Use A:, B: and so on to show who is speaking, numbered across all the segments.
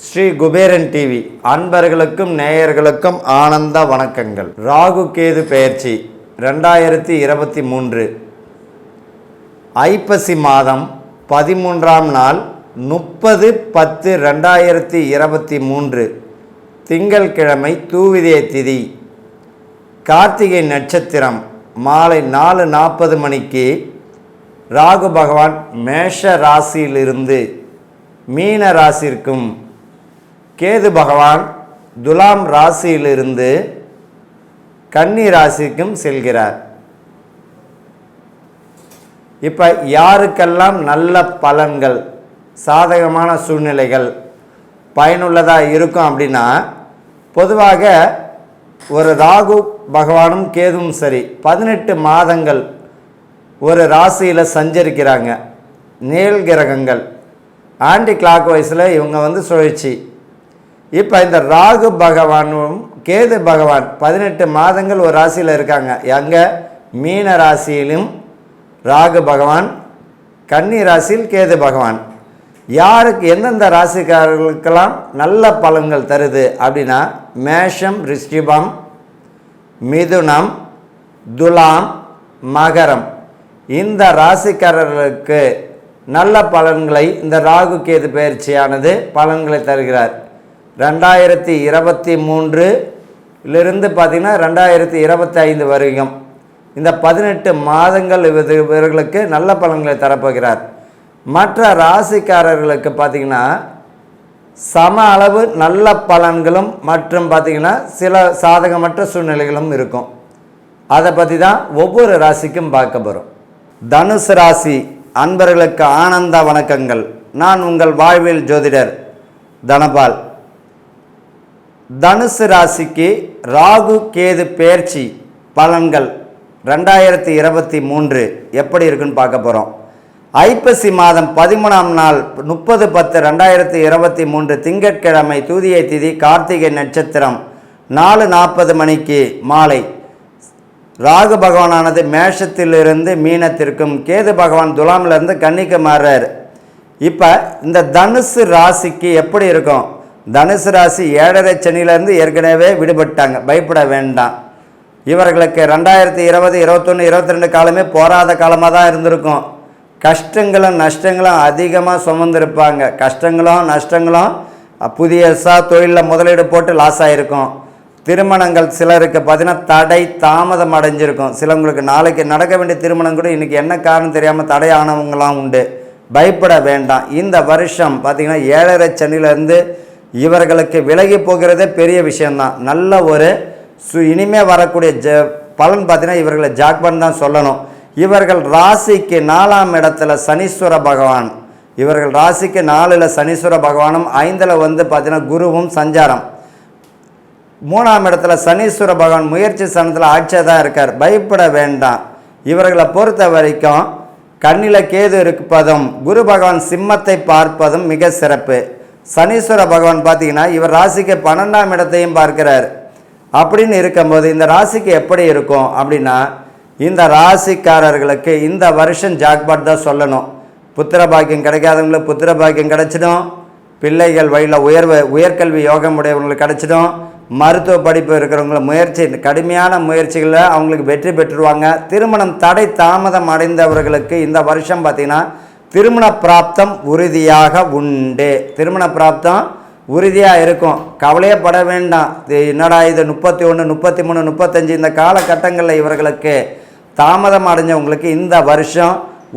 A: Sri Kuberan TV அன்பர்களுக்கும் நேயர்களுக்கும் ஆனந்த வணக்கங்கள். ராகு கேது பெயர்ச்சி 2023 ஐப்பசி மாதம் 13ஆம் நாள் 30/10/2023 திங்கள்கிழமை தூவிதே திதி, கார்த்திகை நட்சத்திரம் மாலை 4:40 மணிக்கு ராகு பகவான் மேஷ ராசியிலிருந்து மீன ராசிற்கும், கேது பகவான் துலாம் ராசியிலிருந்து கன்னி ராசிக்கும் செல்கிறார். இப்போ யாருக்கெல்லாம் நல்ல பலன்கள், சாதகமான சூழ்நிலைகள் பயனுள்ளதாக இருக்கும் அப்படின்னா, பொதுவாக ஒரு ராகு பகவானும் கேதுவும் சரி 18 மாதங்கள் ஒரு ராசியில் சஞ்சரிக்கிறாங்க. நேல் கிரகங்கள் ஆன்டி கிளாக் வைஸில் இவங்க சுழற்சி. இப்போ இந்த ராகு பகவானும் கேது பகவான் 18 மாதங்கள் ஒரு ராசியில் இருக்காங்க. எங்கே? மீன ராசியிலும் ராகு பகவான், கன்னி ராசியில் கேது பகவான். யாருக்கு எந்தெந்த ராசிக்காரர்களுக்கெல்லாம் நல்ல பலன்கள் தருது அப்படின்னா, மேஷம், ரிஷிபம், மிதுனம், துலாம், மகரம் இந்த ராசிக்காரர்களுக்கு நல்ல பலன்களை இந்த ராகு கேது பயிற்சியானது பலன்களை தருகிறார். 2023 பார்த்திங்கன்னா 2025 வரைக்கும் இந்த 18 மாதங்கள் இவர்களுக்கு நல்ல பலன்களை தரப்போகிறார். மற்ற ராசிக்காரர்களுக்கு பார்த்திங்கன்னா சம அளவு நல்ல பலன்களும் மற்றும் பார்த்திங்கன்னா சில சாதகமற்ற சூழ்நிலைகளும் இருக்கும். அதை பற்றி தான் ஒவ்வொரு ராசிக்கும் பார்க்க போகிறோம். தனுசு ராசி அன்பர்களுக்கு ஆனந்த வணக்கங்கள். நான் உங்கள் வாழ்வில் ஜோதிடர் தனபால். தனுசு ராசிக்கு ராகு கேது பெயர்ச்சி பலன்கள் 2023 எப்படி இருக்குன்னு பார்க்க போகிறோம். ஐப்பசி மாதம் 13ஆம் நாள் 30/10/2023 திங்கட்கிழமை தூதியை திதி, கார்த்திகை நட்சத்திரம் 4:40 மணிக்கு மாலை ராகு பகவானானது மேஷத்திலிருந்து மீனத்திற்கும், கேது பகவான் துலாமிலிருந்து கன்னிக்கு மாறுறார். இப்போ இந்த தனுசு ராசிக்கு எப்படி இருக்கும்? தனுசு ராசி 7.5 சனியிலேருந்து ஏற்கனவே விடுபட்டாங்க, பயப்பட வேண்டாம். இவர்களுக்கு 2020, 21, 22 காலமே போராத காலமாக தான் இருந்திருக்கும். கஷ்டங்களும் நஷ்டங்களும் அதிகமாக சுமந்திருப்பாங்க. கஷ்டங்களும் நஷ்டங்களும் புதியசாக தொழிலில் முதலீடு போட்டு லாஸ் ஆகிருக்கும். திருமணங்கள் சிலருக்கு பார்த்திங்கன்னா தடை தாமதம் அடைஞ்சிருக்கும். சிலவங்களுக்கு நாளைக்கு நடக்க வேண்டிய திருமணம் கூட இன்றைக்கி என்ன காரணம் தெரியாமல் தடை ஆனவங்களாம் உண்டு. பயப்பட வேண்டாம். இந்த வருஷம் பார்த்திங்கன்னா 7.5 சனியிலேருந்து இவர்களுக்கு விலகி போகிறதே பெரிய விஷயந்தான். நல்ல ஒரு இனிமே வரக்கூடிய பலன் பார்த்திங்கன்னா இவர்களை ஜாக்பான் தான் சொல்லணும். இவர்கள் ராசிக்கு 4ஆம் இடத்துல சனீஸ்வர பகவான், இவர்கள் ராசிக்கு 4ல் சனீஸ்வர பகவானும், 5ல் பார்த்திங்கன்னா குருவும் சஞ்சாரம். 3ஆம் இடத்துல சனீஸ்வர பகவான் முயற்சி சனத்தில் ஆட்சியாக தான் இருக்கார். பயப்பட வேண்டாம். இவர்களை பொறுத்த வரைக்கும் கண்ணில் கேது இருப்பதும், குரு பகவான் சிம்மத்தை பார்ப்பதும் மிக சிறப்பு. சனீஸ்வர பகவான் பார்த்திங்கன்னா இவர் ராசிக்கு 12ஆம் இடத்தையும் பார்க்கிறார். அப்படின்னு இருக்கும்போது இந்த ராசிக்கு எப்படி இருக்கும் அப்படின்னா, இந்த ராசிக்காரர்களுக்கு இந்த வருஷம் ஜாக்பாட் தான் சொல்லணும். புத்திர பாக்கியம் கிடைக்காதவங்களுக்கு புத்திர பாக்கியம் கிடைச்சிடும். பிள்ளைகள் வழியில் உயர்கல்வி யோகம் உடையவங்களுக்கு கிடைச்சிடும். மருத்துவ படிப்பு இருக்கிறவங்கள கடுமையான முயற்சிகளில் அவங்களுக்கு வெற்றி பெற்றுருவாங்க. திருமணம் தடை தாமதம் அடைந்தவர்களுக்கு இந்த வருஷம் பார்த்திங்கன்னா திருமண பிராப்தம் உறுதியாக உண்டு. திருமண பிராப்தம் உறுதியாக இருக்கும். கவலையே பட வேண்டாம். என்னடா இது 31, 33, 35 இந்த காலகட்டங்களில் இவர்களுக்கு தாமதம் அடைஞ்சவங்களுக்கு இந்த வருஷம்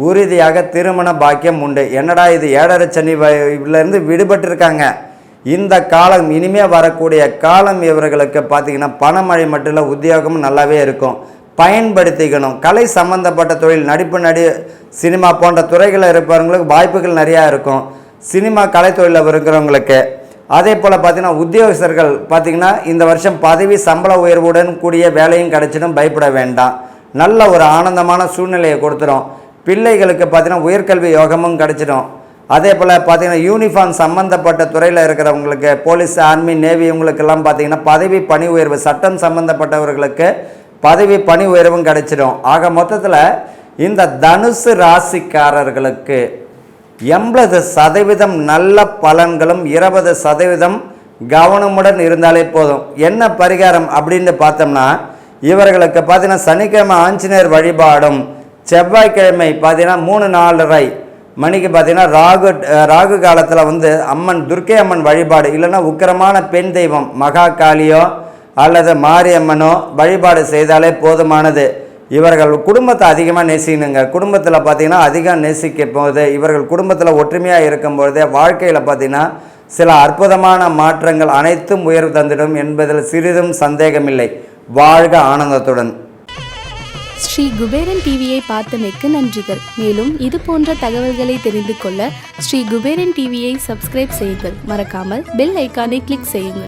A: உறுதியாக திருமண பாக்கியம் உண்டு. என்னடா இது 7.5 சனியிலேருந்து விடுபட்டிருக்காங்க. இந்த காலம் இனிமே வரக்கூடிய காலம் இவர்களுக்கு பார்த்திங்கன்னா பணமழை மட்டும் இல்லை, உத்தியோகமும் நல்லாவே இருக்கும். பயன்படுத்திக்கணும். கலை சம்பந்தப்பட்ட தொழில், நடிப்பு, சினிமா போன்ற துறைகளில் இருப்பவங்களுக்கு வாய்ப்புகள் நிறையா இருக்கும். சினிமா கலைத்தொழிலில் இருக்கிறவங்களுக்கு அதே போல் பார்த்திங்கன்னா உத்தியோகஸ்தர்கள் பார்த்திங்கன்னா இந்த வருஷம் பதவி சம்பள உயர்வுடன் கூடிய வேலையும் கிடைச்சிடும். பயப்பட வேண்டாம். நல்ல ஒரு ஆனந்தமான சூழ்நிலையை கொடுத்துரும். பிள்ளைகளுக்கு பார்த்திங்கன்னா உயர்கல்வி யோகமும் கிடைச்சிடும். அதே போல் பார்த்திங்கன்னா யூனிஃபார்ம் சம்மந்தப்பட்ட துறையில் இருக்கிறவங்களுக்கு, போலீஸ், ஆர்மி, நேவி இவங்களுக்கெல்லாம் பார்த்திங்கன்னா பதவி பணி உயர்வு, சட்டம் சம்மந்தப்பட்டவர்களுக்கு பதவி பணி உயர்வும் கிடைச்சிடும். ஆக மொத்தத்தில் இந்த தனுசு ராசிக்காரர்களுக்கு 80% நல்ல பலன்களும் 20% கவனமுடன் இருந்தாலே போதும். என்ன பரிகாரம் அப்படின்னு பார்த்தோம்னா, இவர்களுக்கு பார்த்தீங்கன்னா சனிக்கிழமை ஆஞ்சநேயர் வழிபாடும், செவ்வாய்க்கிழமை பார்த்தீங்கன்னா 3-4:30 மணிக்கு பார்த்தீங்கன்னா ராகு காலத்தில் அம்மன் துர்க்கை அம்மன் வழிபாடு, இல்லைன்னா உக்கிரமான பெண் தெய்வம் மகா காளியோ அல்லது மாரியம்மனோ வழிபாடு செய்தாலே போதுமானது. இவர்கள் குடும்பத்தை அதிகமாக நேசிக்கணுங்க. குடும்பத்தில் பார்த்தீங்கன்னா அதிகம் நேசிக்கும் போது, இவர்கள் குடும்பத்தில் ஒற்றுமையாக இருக்கும்பொழுதே வாழ்க்கையில் பார்த்தீங்கன்னா சில அற்புதமான மாற்றங்கள் அனைத்தும் உயர்வு தந்திடும் என்பதில் சிறிதும் சந்தேகமில்லை. வாழ்க ஆனந்தத்துடன்.
B: ஸ்ரீ குபேரன் டிவியை பார்த்தமைக்கு நன்றிகள். மேலும் இது போன்ற தகவல்களை தெரிந்து கொள்ள ஸ்ரீ குபேரன் டிவியை சப்ஸ்கிரைப் செய்யுங்கள். மறக்காமல் பெல் ஐக்கானை கிளிக் செய்யுங்கள்.